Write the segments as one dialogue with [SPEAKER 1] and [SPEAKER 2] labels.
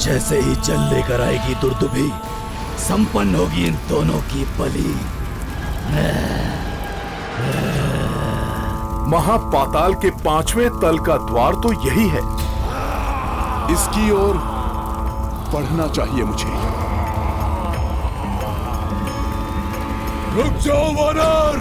[SPEAKER 1] जैसे ही जल लेकर आएगी दुर्दुभी, संपन्न होगी इन दोनों की बलि।
[SPEAKER 2] महापाताल के 5वें तल का द्वार तो यही है। इसकी ओर बढ़ना चाहिए मुझे।
[SPEAKER 1] रुक जाओ वानर!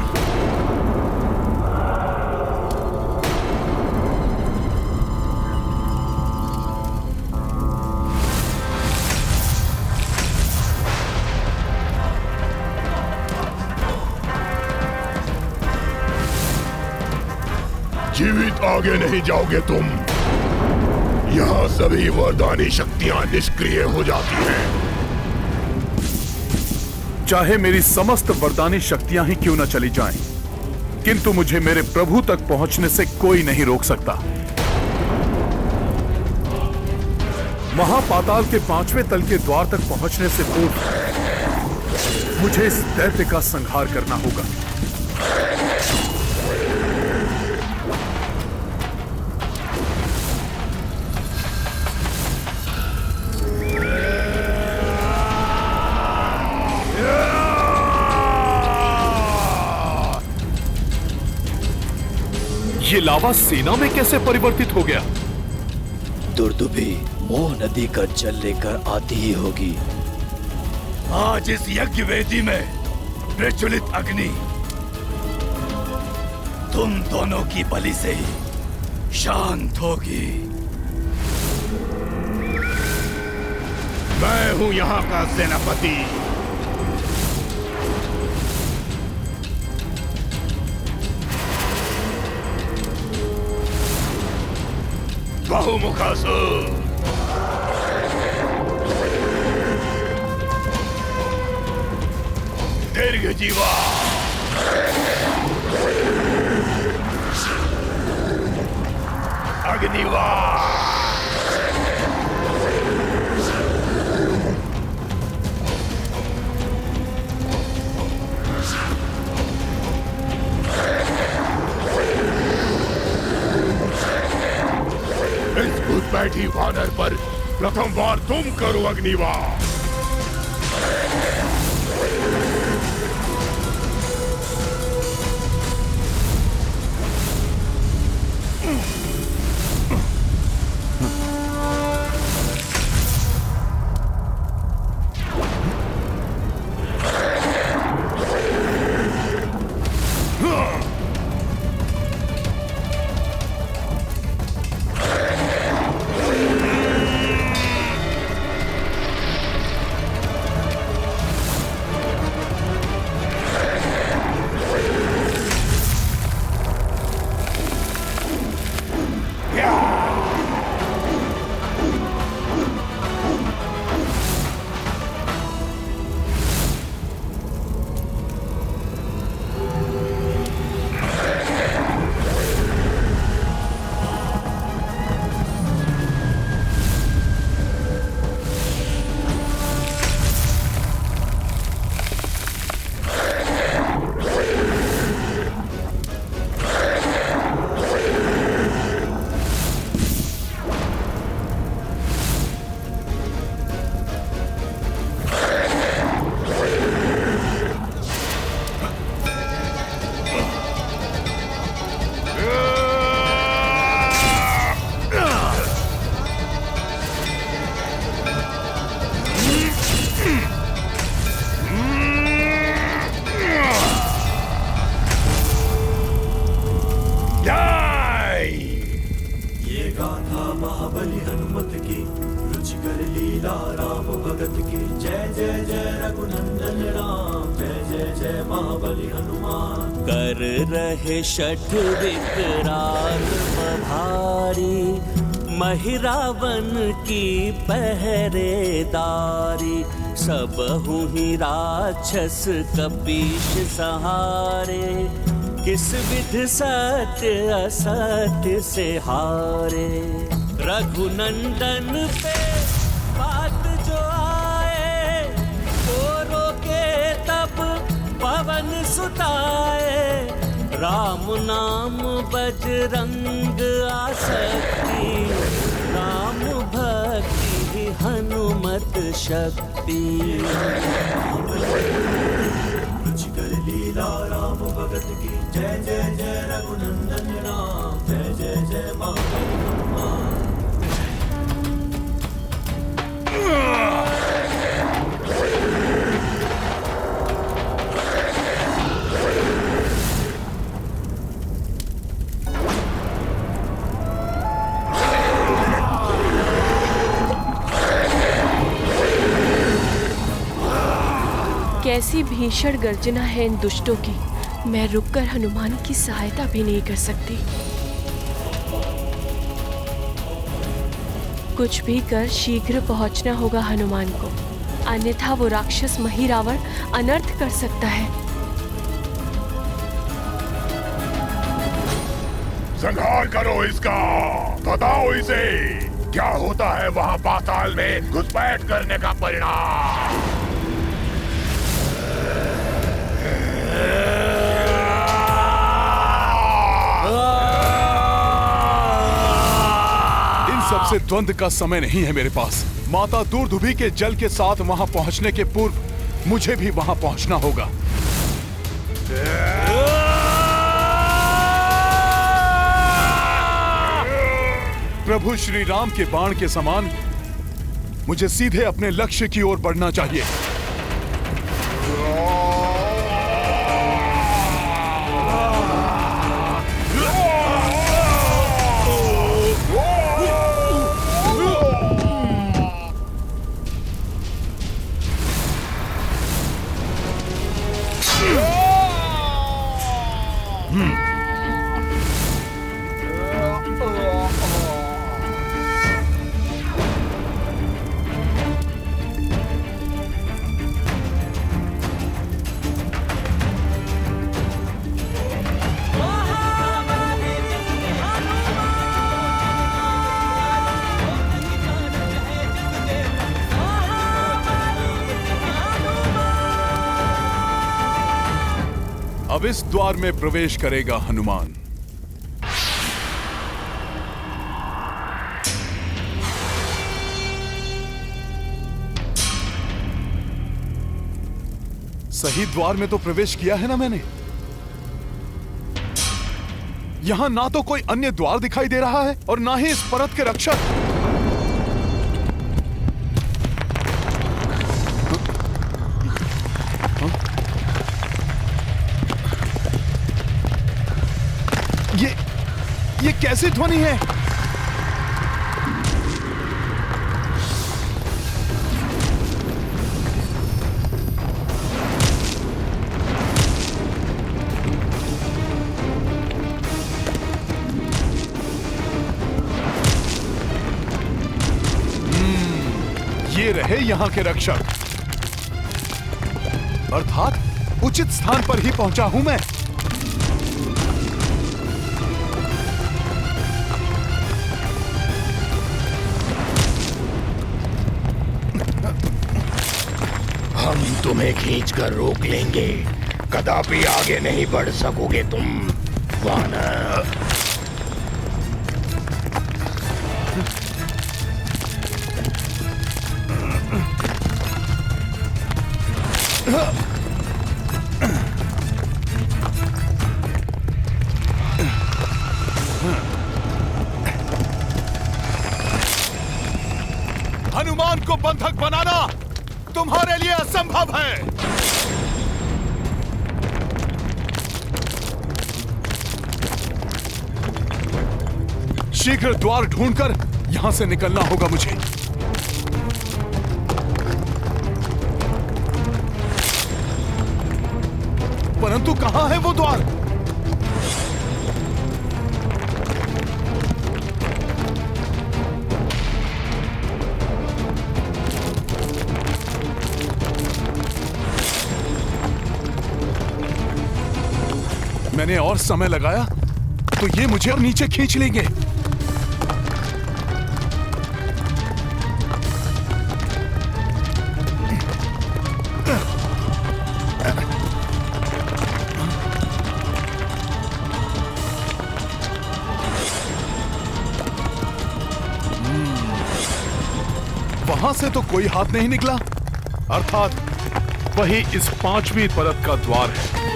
[SPEAKER 3] जीवित आगे नहीं जाओगे तुम। यहाँ सभी वरदानी शक्तियां निष्क्रिय हो जाती हैं।
[SPEAKER 2] चाहे मेरी समस्त वरदानी शक्तियां ही क्यों न चली जाएं, किंतु मुझे मेरे प्रभु तक पहुंचने से कोई नहीं रोक सकता। महापाताल के 5वें तल के द्वार तक पहुंचने से पूर्व मुझे इस दैत्य का संहार करना होगा। ये लावा सेना में कैसे परिवर्तित हो गया?
[SPEAKER 1] दुर्दुभी मोह नदी का जल लेकर आती ही होगी। आज इस यज्ञ वेदी में प्रज्वलित अग्नि तुम दोनों की बलि से ही शांत होगी।
[SPEAKER 3] मैं हूं यहाँ का सेनापति। बहुमुखासुर, दीर्घजीवा, अग्निवास, बैठी वानर पर प्रथम बार तुम करो अग्निवास।
[SPEAKER 4] महाबली हनुमत की, रुचिकर लीला राम भगत की। जय जय जय रघुनंदन राम, जय जय जय महाबली हनुमान।
[SPEAKER 5] कर रहे षठ विकराल भारी, महिरावन की पहरेदारी। सबहु ही राक्षस कपीश सहारे, किस विध सत्य असत्य से हारे। रघुनंदन पे बात जो आए, वो रोके तब पवन सुताए। राम नाम बजरंग आसक्ति, राम भक्ति हनुमत शक्ति।
[SPEAKER 4] रुचिकर लीला राम भगत की, जय जय जय रघुनंदन राम, जय जय जय महाबली हनुमान।
[SPEAKER 6] कैसी भीषण गर्जना है इन दुष्टों की। मैं रुककर हनुमान की सहायता भी नहीं कर सकती। कुछ भी कर शीघ्र पहुंचना होगा हनुमान को, अन्यथा वो राक्षस महिरावण अनर्थ कर सकता है।
[SPEAKER 3] संहार करो इसका, बताओ इसे क्या होता है वहां पाताल में घुसपैठ करने का परिणाम।
[SPEAKER 2] सबसे द्वंद्व का समय नहीं है मेरे पास। माता दूरदुभी के जल के साथ वहां पहुंचने के पूर्व मुझे भी वहां पहुंचना होगा। प्रभु श्री राम के बाण के समान मुझे सीधे अपने लक्ष्य की ओर बढ़ना चाहिए। अब इस द्वार में प्रवेश करेगा हनुमान। सही द्वार में तो प्रवेश किया है ना मैंने। यहां ना तो कोई अन्य द्वार दिखाई दे रहा है और ना ही इस परत के रक्षक। ये कैसी ध्वनि है? ये रहे यहां के रक्षक। अर्थात उचित स्थान पर ही पहुंचा हूं मैं।
[SPEAKER 3] हम तुम्हें खींचकर रोक लेंगे, कदापि आगे नहीं बढ़ सकोगे तुम वानर।
[SPEAKER 2] हनुमान को बंधक बनाना तुम्हारे लिए असंभव है। शीघ्र द्वार ढूंढकर यहां से निकलना होगा मुझे। परंतु कहां है वो द्वार? मैंने और समय लगाया तो ये मुझे और नीचे खींच लेंगे। वहां से तो कोई हाथ नहीं निकला, अर्थात वही इस 5वीं परत का द्वार है।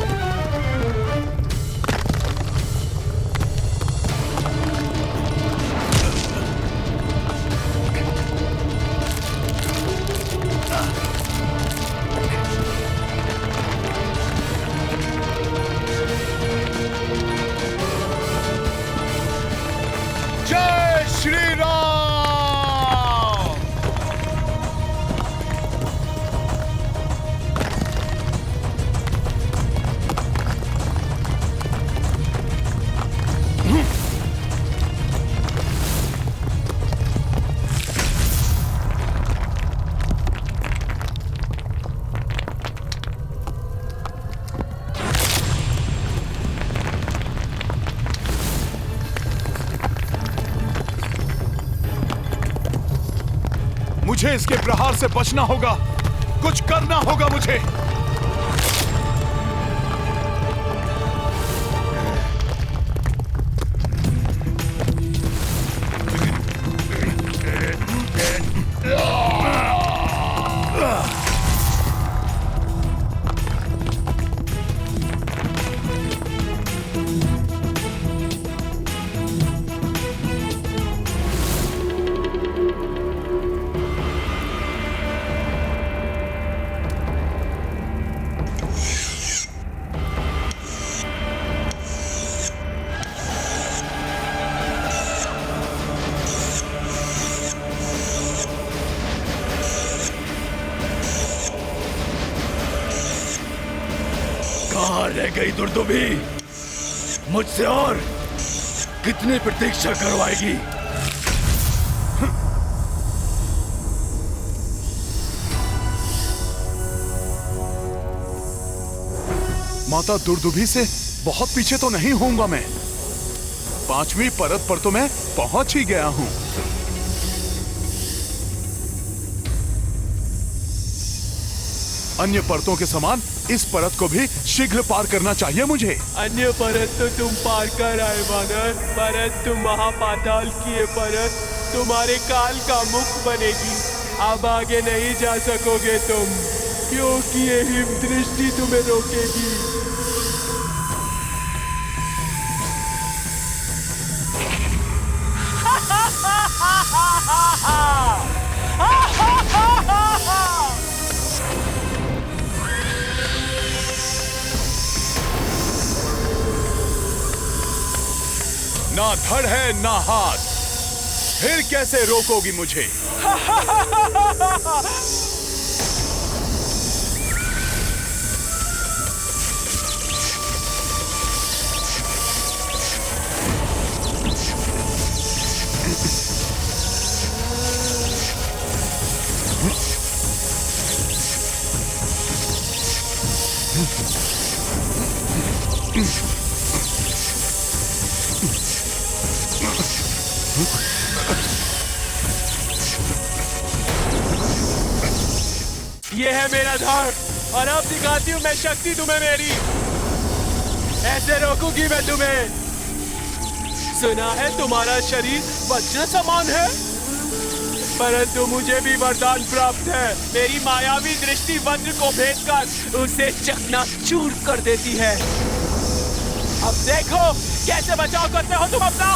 [SPEAKER 2] जय श्री राम। मुझे इसके प्रहार से बचना होगा, कुछ करना होगा मुझे।
[SPEAKER 1] कहाँ रह गई दुर्दुभी? मुझसे और कितनी प्रतीक्षा करवाएगी?
[SPEAKER 2] माता दुर्दुभी से बहुत पीछे तो नहीं होऊंगा मैं। 5वीं परत पर तो मैं पहुंच ही गया हूं। अन्य परतों के समान इस परत को भी शीघ्र पार करना चाहिए मुझे।
[SPEAKER 7] अन्य परत तो तुम पार कर आए वानर, परंतु महापाताल की ये परत तुम्हारे काल का मुख बनेगी। अब आगे नहीं जा सकोगे तुम, क्योंकि ये हिम दृष्टि तुम्हें रोकेगी।
[SPEAKER 2] ना धड़ है ना हाथ, फिर कैसे रोकोगी मुझे?
[SPEAKER 7] ये है मेरा धड़, और अब दिखाती हूँ मैं शक्ति तुम्हें मेरी। ऐसे रोकूंगी मैं तुम्हें। सुना है तुम्हारा शरीर वज्र समान है, परंतु मुझे भी वरदान प्राप्त है। मेरी मायावी दृष्टि वज्र को भेद कर उसे चकनाचूर कर देती है। अब देखो कैसे बचाव करते हो तुम अपना।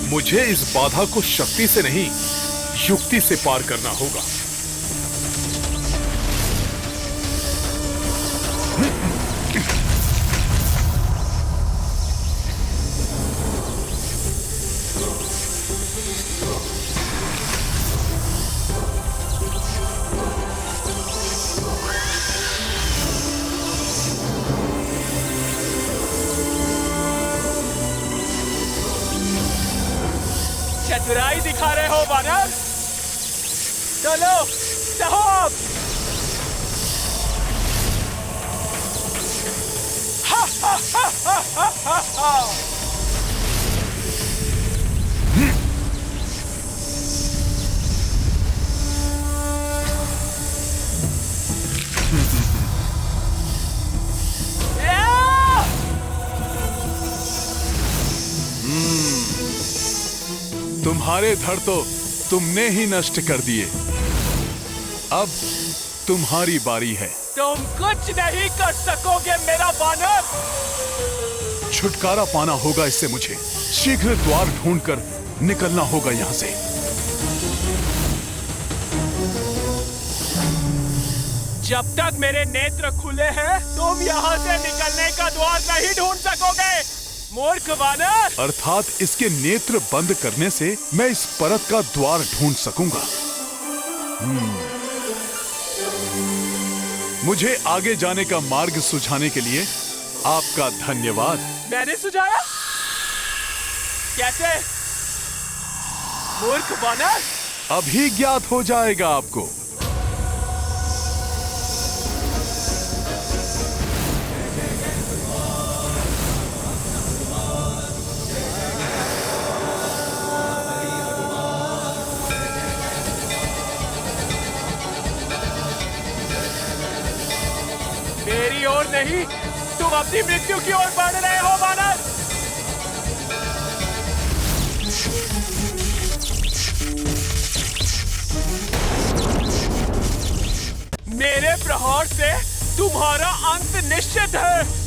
[SPEAKER 2] मुझे इस बाधा को शक्ति से नहीं, युक्ति से पार करना होगा।
[SPEAKER 7] चतुराई दिखा रहे हो वानर? चलो चाहो अब। हा हा हा हा हा हा हा। Yeah!
[SPEAKER 2] तुम्हारे धड़ तो तुमने ही नष्ट कर दिए। अब तुम्हारी बारी है।
[SPEAKER 7] तुम कुछ नहीं कर सकोगे मेरा वानर।
[SPEAKER 2] छुटकारा पाना होगा इससे मुझे। शीघ्र द्वार ढूंढकर निकलना होगा यहां से।
[SPEAKER 7] जब तक मेरे नेत्र खुले हैं तुम यहाँ से निकलने का द्वार नहीं ढूंढ सकोगे मूर्ख वानर।
[SPEAKER 2] अर्थात इसके नेत्र बंद करने से मैं इस परत का द्वार ढूंढ सकूंगा। मुझे आगे जाने का मार्ग सुझाने के लिए आपका धन्यवाद।
[SPEAKER 7] मैंने सुझाया? कैसे मूर्ख वानर?
[SPEAKER 2] अभी ज्ञात हो जाएगा आपको।
[SPEAKER 7] मेरी ओर नहीं, तुम अपनी मृत्यु की ओर बढ़ रहे हो वानर। मेरे प्रहार से तुम्हारा अंत निश्चित है।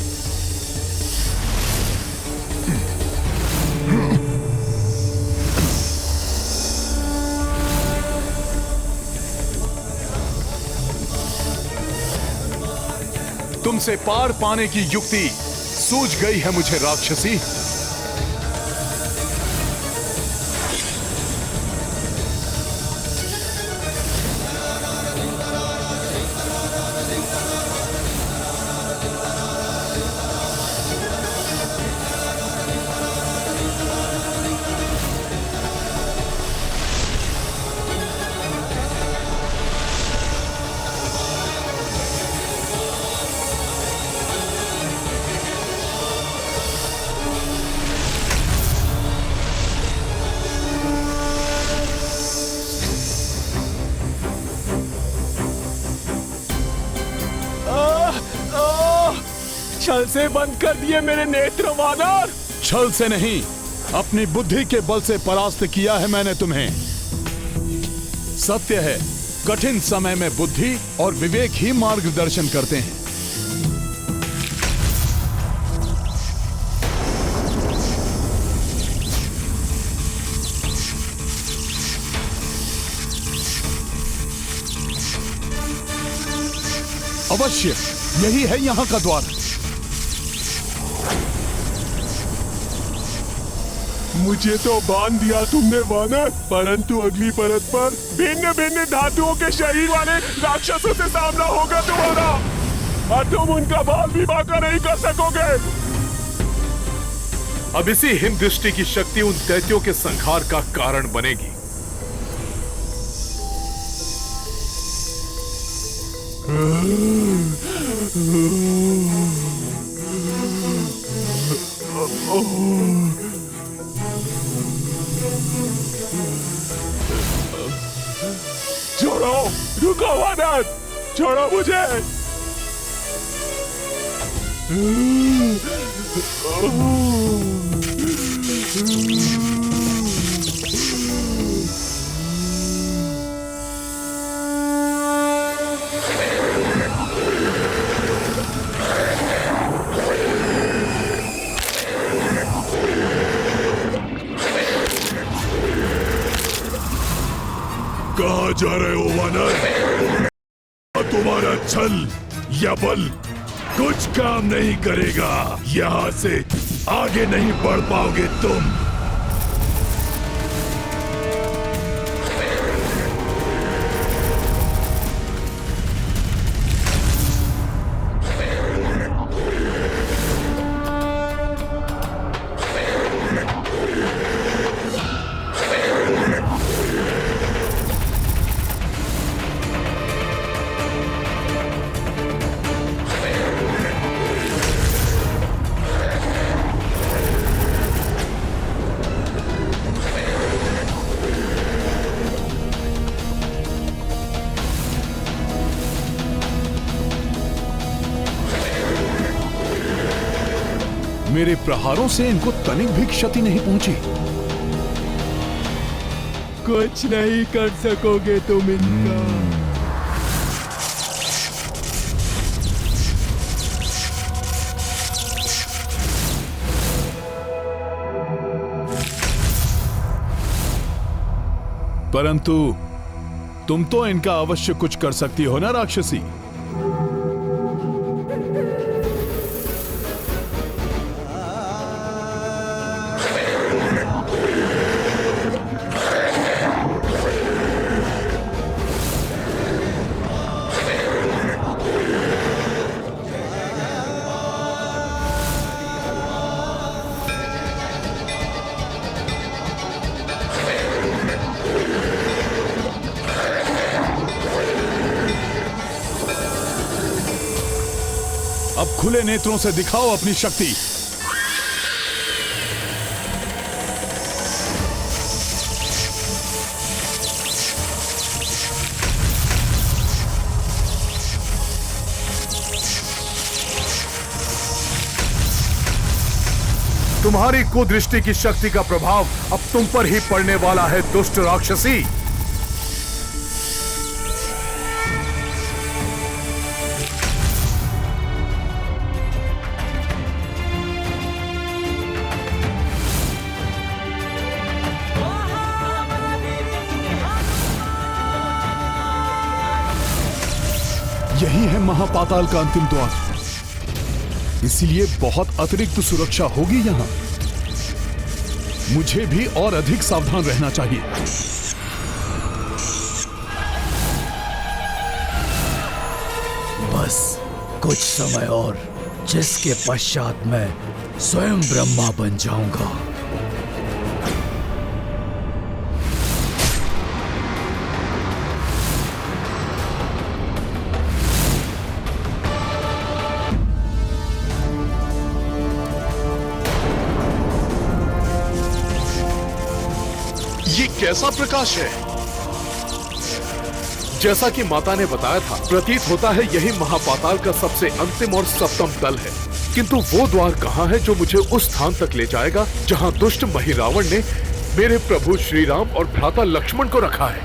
[SPEAKER 2] तुमसे पार पाने की युक्ति सूझ गई है मुझे राक्षसी।
[SPEAKER 7] छल से बंद कर दिए मेरे नेत्र वानर।
[SPEAKER 2] छल से नहीं, अपनी बुद्धि के बल से परास्त किया है मैंने तुम्हें। सत्य है, कठिन समय में बुद्धि और विवेक ही मार्गदर्शन करते हैं। अवश्य यही है यहाँ का द्वार।
[SPEAKER 3] मुझे तो बांध दिया तुमने वानर, परंतु अगली परत पर भिन्न भिन्न धातुओं के शरीर वाले राक्षसों से सामना होगा तुम्हारा, और तुम उनका बाल भी बांका नहीं कर सकोगे।
[SPEAKER 2] अब इसी हिम दृष्टि की शक्ति उन दैत्यों के संहार का कारण बनेगी।
[SPEAKER 3] छोड़ो, रुको वानर, छोड़ो मुझे। कहाँ जा रहे हो वानर? तुम्हारा छल या बल कुछ काम नहीं करेगा। यहाँ से आगे नहीं बढ़ पाओगे तुम। मेरे प्रहारों से इनको तनिक भी क्षति नहीं पहुंची।
[SPEAKER 7] कुछ नहीं कर सकोगे तुम इनका।
[SPEAKER 2] परंतु तुम तो इनका अवश्य कुछ कर सकती हो ना राक्षसी। अब खुले नेत्रों से दिखाओ अपनी शक्ति। तुम्हारी कुदृष्टि की शक्ति का प्रभाव अब तुम पर ही पड़ने वाला है दुष्ट राक्षसी। यही है महापाताल का अंतिम द्वार, इसलिए बहुत अतिरिक्त सुरक्षा होगी यहां। मुझे भी और अधिक सावधान रहना चाहिए।
[SPEAKER 1] बस कुछ समय और, जिसके पश्चात मैं स्वयं ब्रह्मा बन जाऊंगा।
[SPEAKER 2] ये कैसा प्रकाश है? जैसा कि माता ने बताया था, प्रतीत होता है यही महापाताल का सबसे अंतिम और सप्तम तल है। किंतु वो द्वार कहाँ है जो मुझे उस स्थान तक ले जाएगा जहाँ दुष्ट महिरावण ने मेरे प्रभु श्री राम और भ्राता लक्ष्मण को रखा है?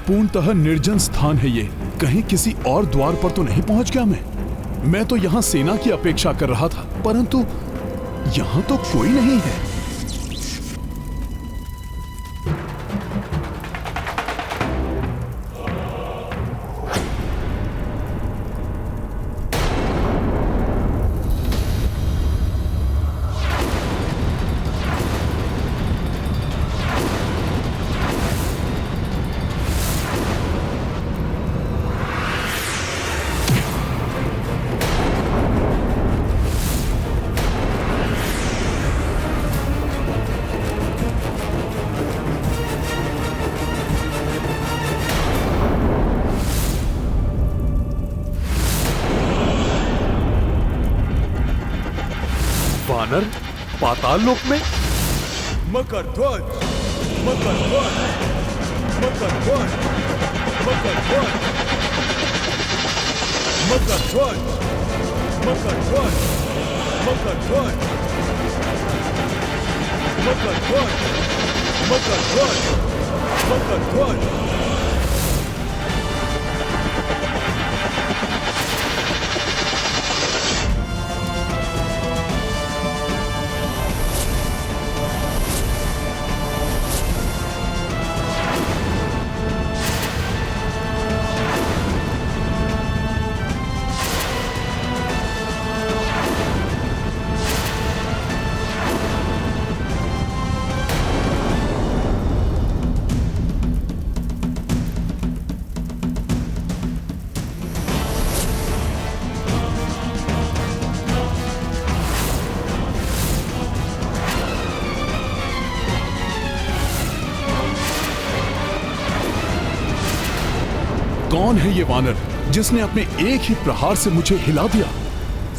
[SPEAKER 2] पूर्णतः निर्जन स्थान है ये। कहीं किसी और द्वार पर तो नहीं पहुंच गया मैं तो यहाँ सेना की अपेक्षा कर रहा था, परंतु यहाँ तो कोई नहीं है। वानर पाताल लोक में?
[SPEAKER 7] मकर ध्वज, मकर ध्वज, मकर ध्वज, मकर ध्वज, मकर ध्वज, मकर ध्वज, मकर ध्वज, मकर ध्वज, मकर ध्वज, मकर ध्वज।
[SPEAKER 2] कौन है ये वानर जिसने अपने एक ही प्रहार से मुझे हिला दिया?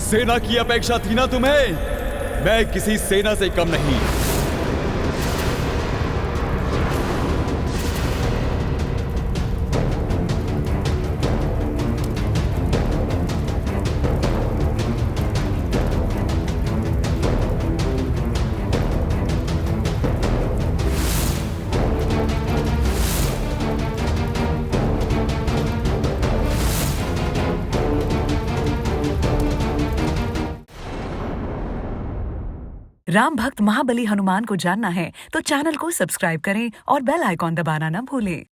[SPEAKER 7] सेना की अपेक्षा थी ना तुम्हें? मैं किसी सेना से कम नहीं।
[SPEAKER 8] राम भक्त महाबली हनुमान को जानना है तो चैनल को सब्सक्राइब करें और बेल आइकॉन दबाना न भूलें।